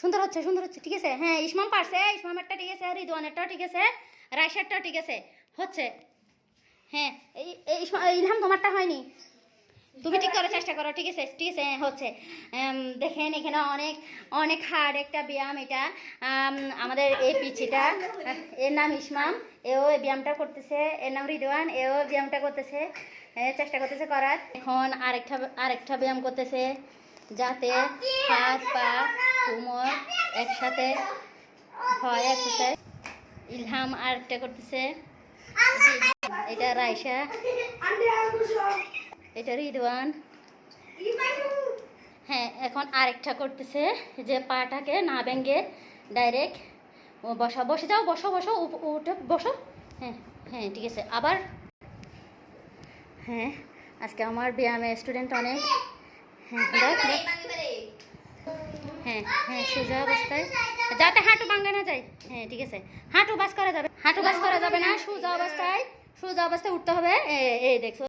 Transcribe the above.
সুন্দর হচ্ছে, ঠিক আছে। হ্যাঁ, ইসমাম পারছে, ইসমামেরটা ঠিক আছে, রিদওয়ানেরটাও ঠিক আছে, রাইসারটাও ঠিক আছে, হচ্ছে। হ্যাঁ, ইলহাম তোমারটা হয়নি, তুমি ঠিক করার চেষ্টা করো, ঠিক আছে, ঠিক আছে, হচ্ছে। দেখেন এখানে অনেক অনেক হার্ড একটা ব্যায়াম এটা। আমাদের এই পিচিটা, এর নাম ইসমাম, এও এই ব্যায়ামটা করতেছে, এর নাম রিদওয়ান, এও ব্যায়ামটা করতেছে, চেষ্টা করতেছে করার। এখন আরেকটা ব্যায়াম করতেছে, যাতে হাত পা কোমর একসাথে হয় এক্সারসাইজ। ইলহাম আরেকটা করতেছে, এটা রাইসা, এটা রিদওয়ান। হ্যাঁ, এখন আরেকটা করতেছে, যে পাটাকে না ভেঙে ডাইরেক্ট বসে যাও, বসো উঠে বসো। হ্যাঁ হ্যাঁ, ঠিক আছে, আবার। হ্যাঁ, আজকে আমার ব্যায়ামের স্টুডেন্ট অনেক। হ্যাঁ হ্যাঁ হ্যাঁ, সোজা অবস্থায়, যাতে হাঁটু ভাঙা না যায়। হ্যাঁ, ঠিক আছে, হাঁটু বাস করা যাবে না, সোজা অবস্থায় উঠতে হবে। এই দেখছো।